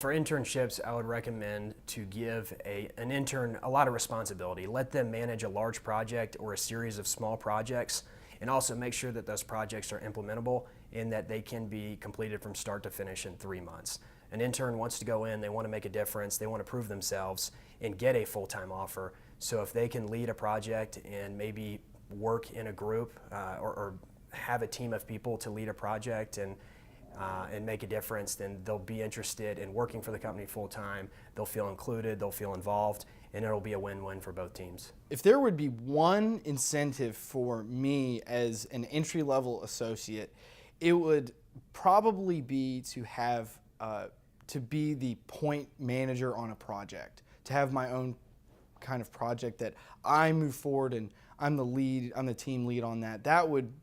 For internships, I would recommend to give an intern a lot of responsibility. Let them manage a large project or a series of small projects, and also make sure that those projects are implementable and that they can be completed from start to finish in 3 months. An intern wants to go in, they want to make a difference, they want to prove themselves and get a full-time offer. So if they can lead a project and maybe work in a group or have a team of people to lead a project and make a difference, then they'll be interested in working for the company full-time. They'll feel included, they'll feel involved, and it'll be a win-win for both teams. If there would be one incentive for me as an entry-level associate, it would probably be to have to be the point manager on a project, to have my own kind of project that I move forward and I'm the lead, I'm the team lead on that. That would,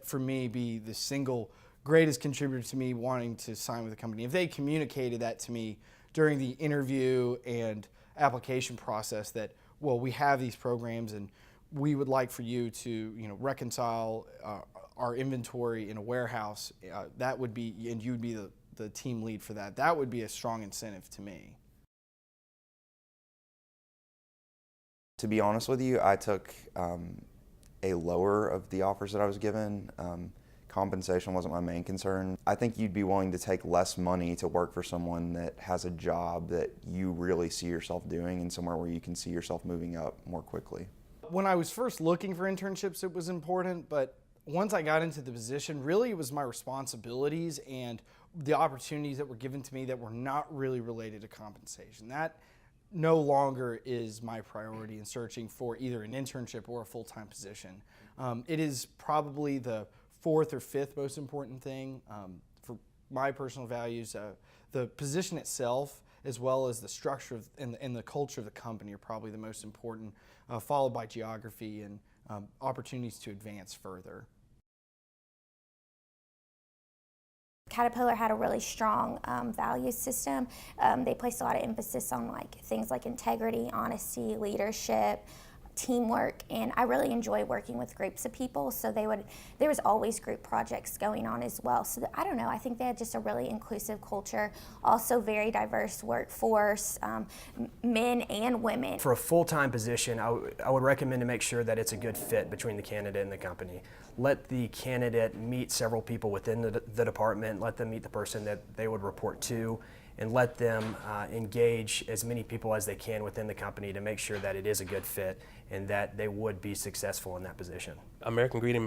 for me, be the single greatest contributor to me wanting to sign with the company. If they communicated that to me during the interview and application process that, well, we have these programs and we would like for you to, reconcile our inventory in a warehouse, that would be, and you'd be the team lead for that. That would be a strong incentive to me. To be honest with you, I took a lower of the offers that I was given. Compensation wasn't my main concern. I think you'd be willing to take less money to work for someone that has a job that you really see yourself doing and somewhere where you can see yourself moving up more quickly. When I was first looking for internships, it was important, but once I got into the position, really it was my responsibilities and the opportunities that were given to me that were not really related to compensation. That no longer is my priority in searching for either an internship or a full-time position. It is probably the fourth or fifth most important thing for my personal values. The position itself, as well as the structure and the culture of the company, are probably the most important, followed by geography and opportunities to advance further. Caterpillar had a really strong value system. They placed a lot of emphasis on things like integrity, honesty, leadership, teamwork, and I really enjoy working with groups of people, so there was always group projects going on as well. So I don't know, I think they had just a really inclusive culture, also very diverse workforce, men and women. For a full-time position, I would recommend to make sure that it's a good fit between the candidate and the company. Let the candidate meet several people within the department, let them meet the person that they would report to, and let them engage as many people as they can within the company to make sure that it is a good fit and that they would be successful in that position. American Greeting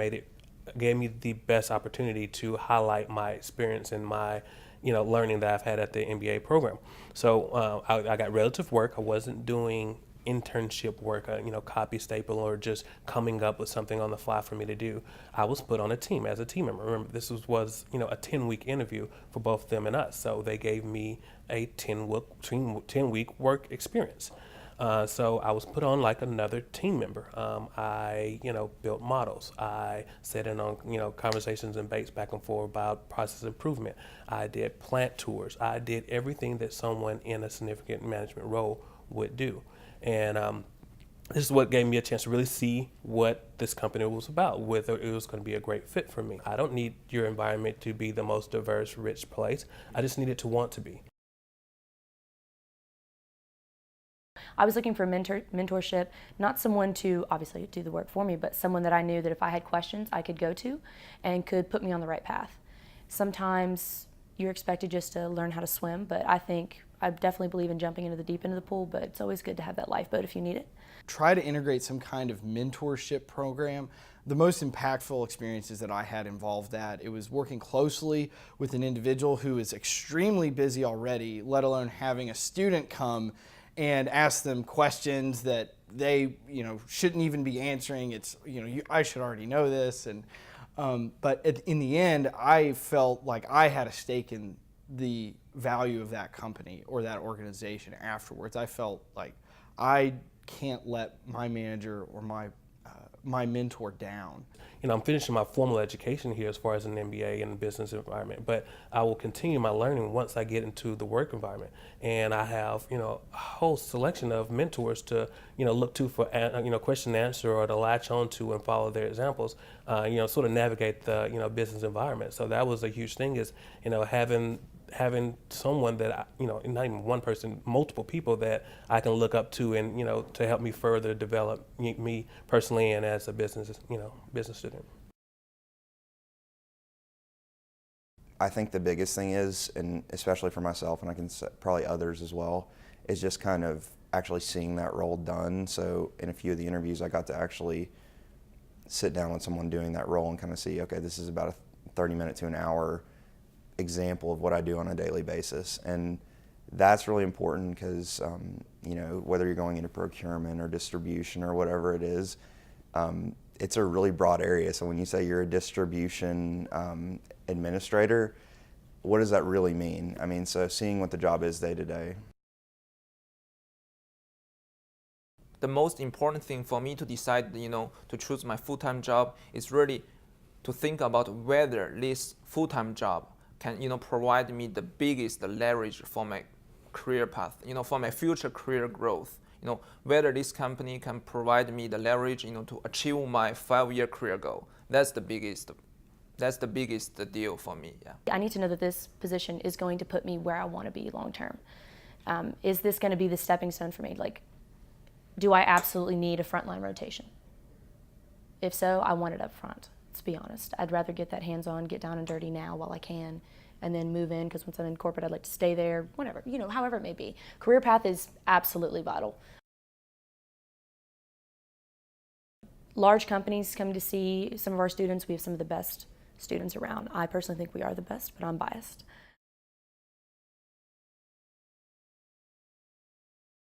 gave me the best opportunity to highlight my experience and my learning that I've had at the MBA program. So I got relative work. I wasn't doing internship work, copy staple or just coming up with something on the fly for me to do. I was put on a team as a team member. Remember, this was a 10-week interview for both them and us. So they gave me a 10-week work experience. So I was put on like another team member. I, built models. I sat in on, conversations and debates back and forth about process improvement. I did plant tours. I did everything that someone in a significant management role would do. And this is what gave me a chance to really see what this company was about, whether it was going to be a great fit for me. I don't need your environment to be the most diverse, rich place. I just need it to want to be. I was looking for mentorship, not someone to obviously do the work for me, but someone that I knew that if I had questions I could go to and could put me on the right path. Sometimes you're expected just to learn how to swim, but I definitely believe in jumping into the deep end of the pool, but it's always good to have that lifeboat if you need it. Try to integrate some kind of mentorship program. The most impactful experiences that I had involved that. It was working closely with an individual who is extremely busy already, let alone having a student come and ask them questions that they shouldn't even be answering. It's I should already know this, and but in the end I felt like I had a stake in the value of that company or that organization afterwards. I felt like I can't let my manager or my mentor down. I'm finishing my formal education here as far as an MBA in the business environment, but I will continue my learning once I get into the work environment. And I have, a whole selection of mentors to, look to for, question and answer or to latch on to and follow their examples, sort of navigate the, business environment. So that was a huge thing is, having having someone that not even one person, multiple people that I can look up to, and to help me further develop me personally and as a business student. I think the biggest thing is, and especially for myself, and I can say probably others as well, is just kind of actually seeing that role done. So in a few of the interviews, I got to actually sit down with someone doing that role and kind of see, okay, this is about a 30-minute to an hour example of what I do on a daily basis. And that's really important because, whether you're going into procurement or distribution or whatever it is, it's a really broad area. So when you say you're a distribution administrator, what does that really mean? I mean, so seeing what the job is day to day. The most important thing for me to decide, to choose my full-time job is really to think about whether this full-time job can, provide me the biggest leverage for my career path, for my future career growth. Whether this company can provide me the leverage, to achieve my 5-year career goal. That's the biggest deal for me. Yeah. I need to know that this position is going to put me where I want to be long term. Is this going to be the stepping stone for me? Like, do I absolutely need a frontline rotation? If so, I want it up front. Let's be honest. I'd rather get that hands-on, get down and dirty now while I can, and then move in, because once I'm in corporate, I'd like to stay there, whatever, however it may be. Career path is absolutely vital. Large companies come to see some of our students. We have some of the best students around. I personally think we are the best, but I'm biased.